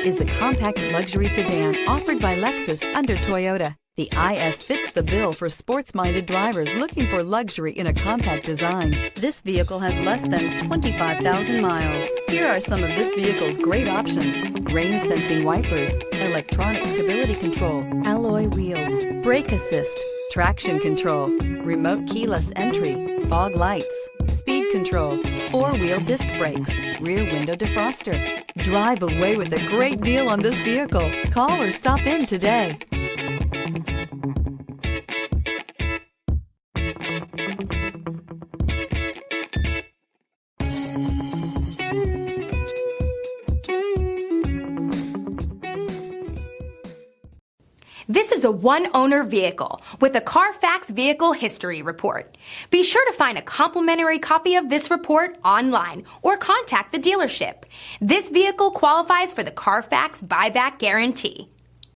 is the compact luxury sedan offered by Lexus under Toyota. The IS fits the bill for sports-minded drivers looking for luxury in a compact design. This vehicle has less than 25,000 miles. Here are some of this vehicle's great options: rain-sensing wipers, electronic stability control, alloy wheels, brake assist, traction control, remote keyless entry, fog lights, speed control, four-wheel disc brakes, rear window defroster. Drive away with a great deal on this vehicle. Call or stop in today. This is a one-owner vehicle with a Carfax Vehicle History Report. Be sure to find a complimentary copy of this report online or contact the dealership. This vehicle qualifies for the Carfax Buyback Guarantee.